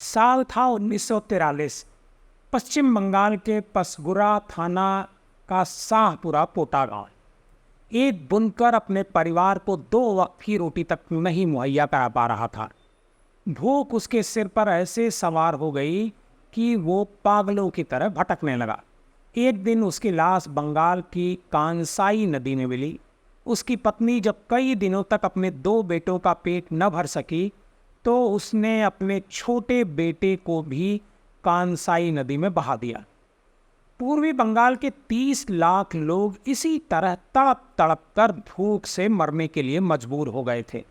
साल था 1943। पश्चिम बंगाल के पसगुरा थाना का शाहपुरा पोटा गांव। एक बुनकर अपने परिवार को 2 वक्त की रोटी तक नहीं मुहैया करा पा रहा था। भूख उसके सिर पर ऐसे सवार हो गई कि वो पागलों की तरह भटकने लगा। एक दिन उसकी लाश बंगाल की कांसाई नदी में मिली। उसकी पत्नी जब कई दिनों तक अपने 2 बेटों का पेट न भर सकी तो उसने अपने छोटे बेटे को भी कांसाई नदी में बहा दिया। पूर्वी बंगाल के 30 लाख लोग इसी तरह तड़प तड़प कर भूख से मरने के लिए मजबूर हो गए थे।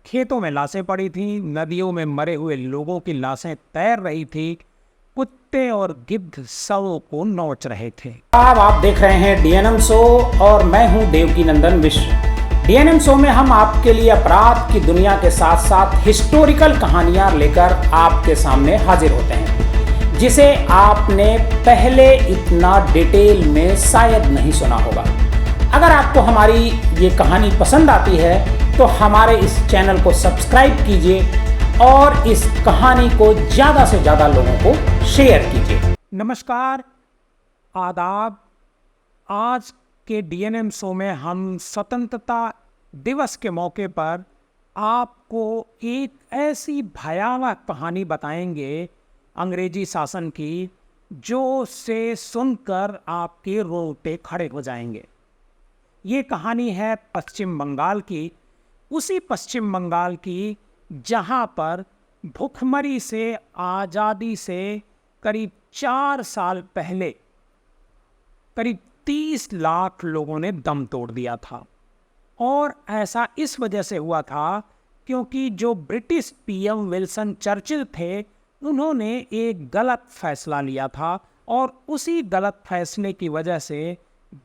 खेतों में लाशें पड़ी थीं, नदियों में मरे हुए लोगों की लाशें तैर रही थी, कुत्ते और गिद्ध शवों को नोच रहे थे। अब आप देख रहे हैं डीएनएम शो और मैं हूं देवकी नंदन मिश्र। डीएनएम शो में हम आपके लिए अपराध की दुनिया के साथ साथ हिस्टोरिकल कहानियां लेकर आपके सामने हाजिर होते हैं, जिसे आपने पहले इतना डिटेल में शायद नहीं सुना होगा। अगर आपको हमारी ये कहानी पसंद आती है तो हमारे इस चैनल को सब्सक्राइब कीजिए और इस कहानी को ज़्यादा से ज़्यादा लोगों को शेयर कीजिए। नमस्कार, आदाब। आज के डीएनएम शो में हम स्वतंत्रता दिवस के मौके पर आपको एक ऐसी भयावह कहानी बताएंगे अंग्रेजी शासन की, जो से सुनकर आपके रोंगटे खड़े हो जाएंगे। ये कहानी है पश्चिम बंगाल की, उसी पश्चिम बंगाल की जहाँ पर भुखमरी से आज़ादी से करीब 4 साल पहले करीब 30 लाख लोगों ने दम तोड़ दिया था। और ऐसा इस वजह से हुआ था क्योंकि जो ब्रिटिश पीएम विल्सन चर्चिल थे, उन्होंने एक गलत फैसला लिया था और उसी गलत फैसले की वजह से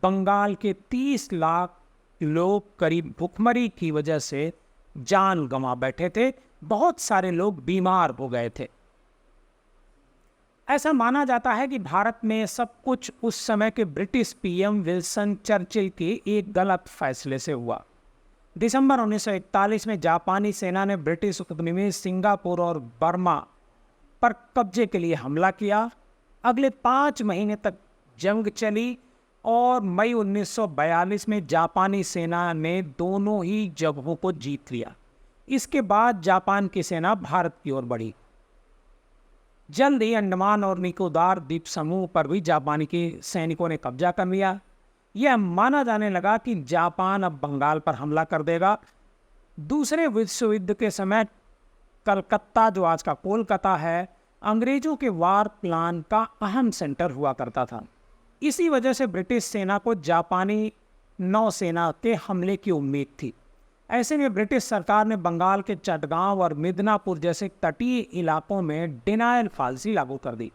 बंगाल के 30 लाख लोग करीब भुखमरी की वजह से जान गंवा बैठे थे। बहुत सारे लोग बीमार हो गए थे। ऐसा माना जाता है कि भारत में सब कुछ उस समय के ब्रिटिश पीएम विल्सन चर्चिल के एक गलत फैसले से हुआ। दिसंबर 1941 में जापानी सेना ने ब्रिटिश उपनिवेश सिंगापुर और बर्मा पर कब्जे के लिए हमला किया। अगले 5 महीने तक जंग चली और मई 1942 में जापानी सेना ने दोनों ही जगहों को जीत लिया। इसके बाद जापान की सेना भारत की ओर बढ़ी। जल्द ही अंडमान और निकोबार द्वीप समूह पर भी जापानी के सैनिकों ने कब्जा कर लिया। यह माना जाने लगा कि जापान अब बंगाल पर हमला कर देगा। दूसरे विश्व युद्ध के समय कलकत्ता, जो आज का कोलकाता है, अंग्रेजों के वार प्लान का अहम सेंटर हुआ करता था। इसी वजह से ब्रिटिश सेना को जापानी नौसेना के हमले की उम्मीद थी। ऐसे में ब्रिटिश सरकार ने बंगाल के चटगांव और मिदनापुर जैसे तटीय इलाकों में डिनायल पॉलिसी लागू कर दी।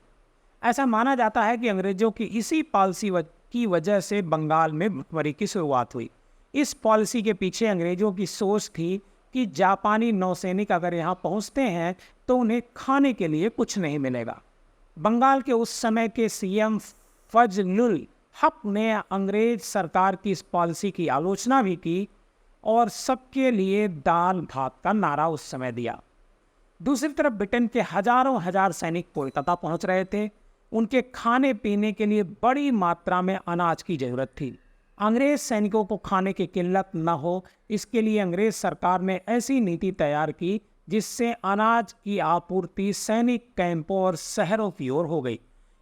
ऐसा माना जाता है कि अंग्रेजों की इसी पॉलिसी की वजह से बंगाल में भुखमरी की शुरुआत हुई। इस पॉलिसी के पीछे अंग्रेजों की सोच थी कि जापानी नौसैनिक अगर यहाँ पहुँचते हैं तो उन्हें खाने के लिए कुछ नहीं मिलेगा। बंगाल के उस समय के सीएम फजलुल हक ने अंग्रेज सरकार की इस पॉलिसी की आलोचना भी की और सबके लिए दाल भात का नारा उस समय दिया। दूसरी तरफ ब्रिटेन के हजारों हजार सैनिक कोलकाता पहुंच रहे थे। उनके खाने पीने के लिए बड़ी मात्रा में अनाज की जरूरत थी। अंग्रेज सैनिकों को खाने की किल्लत न हो, इसके लिए अंग्रेज सरकार ने ऐसी नीति तैयार की जिससे अनाज की आपूर्ति सैनिक कैंपों और शहरों की ओर हो गई।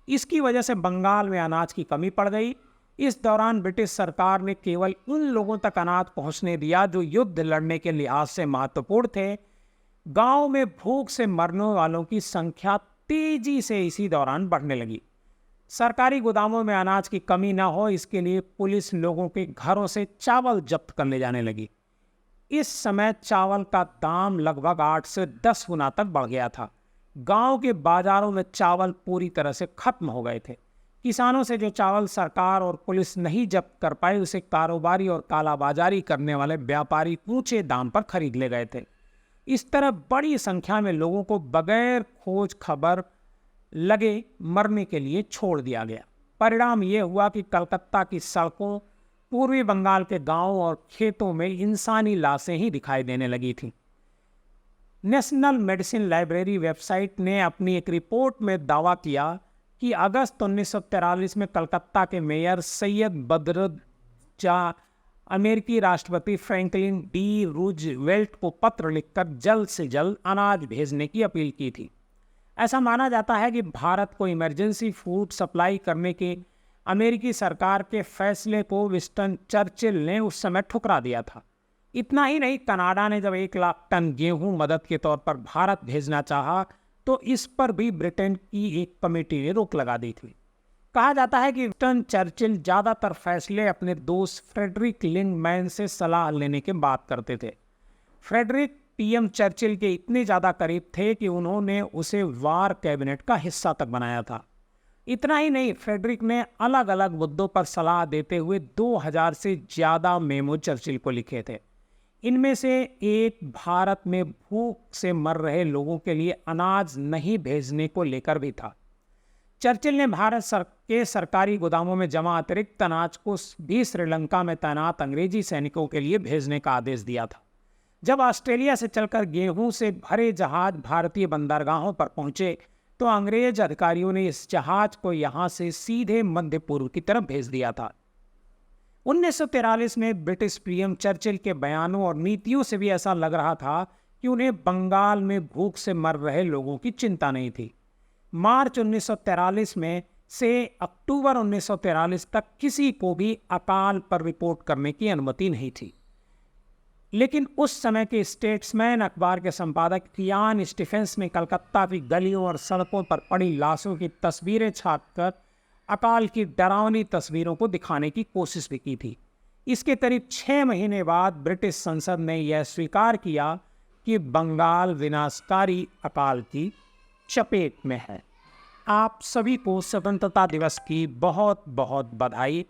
इसकी वजह से बंगाल में अनाज की कमी पड़ गई। इस दौरान ब्रिटिश सरकार ने केवल उन लोगों तक अनाज पहुंचने दिया जो युद्ध लड़ने के लिहाज से महत्वपूर्ण थे। गांव में भूख से मरने वालों की संख्या तेजी से इसी दौरान बढ़ने लगी। सरकारी गोदामों में अनाज की कमी ना हो, इसके लिए पुलिस लोगों के घरों से चावल जब्त करने जाने लगी। इस समय चावल का दाम लगभग 8 से 10 गुना तक बढ़ गया था। गांव के बाजारों में चावल पूरी तरह से खत्म हो गए थे। किसानों से जो चावल सरकार और पुलिस नहीं जब्त कर पाई, उसे कारोबारी और कालाबाजारी करने वाले व्यापारी ऊंचे दाम पर खरीद ले गए थे। इस तरह बड़ी संख्या में लोगों को बगैर खोज खबर लगे मरने के लिए छोड़ दिया गया। परिणाम ये हुआ कि कलकत्ता की सड़कों, पूर्वी बंगाल के गांवों और खेतों में इंसानी लाशें ही दिखाई देने लगी थीं। नेशनल मेडिसिन लाइब्रेरी वेबसाइट ने अपनी एक रिपोर्ट में दावा किया कि अगस्त 1943 में कलकत्ता के मेयर सैयद बदरुद्दोजा अमेरिकी राष्ट्रपति फ्रैंकलिन डी रूजवेल्ट को पत्र लिखकर जल्द से जल्द अनाज भेजने की अपील की थी। ऐसा माना जाता है कि भारत को इमरजेंसी फूड सप्लाई करने के अमेरिकी सरकार के फैसले को विंस्टन चर्चिल ने उस समय ठुकरा दिया था। इतना ही नहीं, कनाडा ने जब 1 लाख टन गेहूं मदद के तौर पर भारत भेजना चाहा तो इस पर भी ब्रिटेन की एक कमेटी ने रोक लगा दी थी। कहा जाता है कि विंस्टन चर्चिल ज़्यादातर फैसले अपने दोस्त फ्रेडरिक लिंडमैन से सलाह लेने के बाद करते थे। फ्रेडरिक पीएम चर्चिल के इतने ज़्यादा करीब थे कि उन्होंने उसे वार कैबिनेट का हिस्सा तक बनाया था। इतना ही नहीं, फ्रेडरिक ने अलग अलग मुद्दों पर सलाह देते हुए 2000 से ज़्यादा मेमो चर्चिल को लिखे थे। इनमें से एक भारत में भूख से मर रहे लोगों के लिए अनाज नहीं भेजने को लेकर भी था। चर्चिल ने भारत के सरकारी गोदामों में जमा अतिरिक्त अनाज को भी श्रीलंका में तैनात अंग्रेजी सैनिकों के लिए भेजने का आदेश दिया था। जब ऑस्ट्रेलिया से चलकर गेहूं से भरे जहाज भारतीय बंदरगाहों पर पहुंचे तो अंग्रेज अधिकारियों ने इस जहाज को यहां से सीधे मध्य पूर्व की तरफ भेज दिया था। 1943 में ब्रिटिश पीएम चर्चिल के बयानों और नीतियों से भी ऐसा लग रहा था कि उन्हें बंगाल में भूख से मर रहे लोगों की चिंता नहीं थी। मार्च 1943 में से अक्टूबर 1943 तक किसी को भी अकाल पर रिपोर्ट करने की अनुमति नहीं थी। लेकिन उस समय के स्टेट्समैन अखबार के संपादक इयान स्टीफेंस ने कलकत्ता की गलियों और सड़कों पर पड़ी लाशों की तस्वीरें छापकर अकाल की डरावनी तस्वीरों को दिखाने की कोशिश भी की थी। इसके करीब 6 महीने बाद ब्रिटिश संसद ने यह स्वीकार किया कि बंगाल विनाशकारी अकाल की चपेट में है। आप सभी को स्वतंत्रता दिवस की बहुत बहुत बधाई।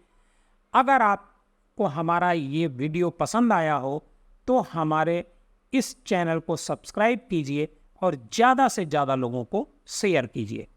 अगर आपको हमारा ये वीडियो पसंद आया हो तो हमारे इस चैनल को सब्सक्राइब कीजिए और ज़्यादा से ज़्यादा लोगों को शेयर कीजिए।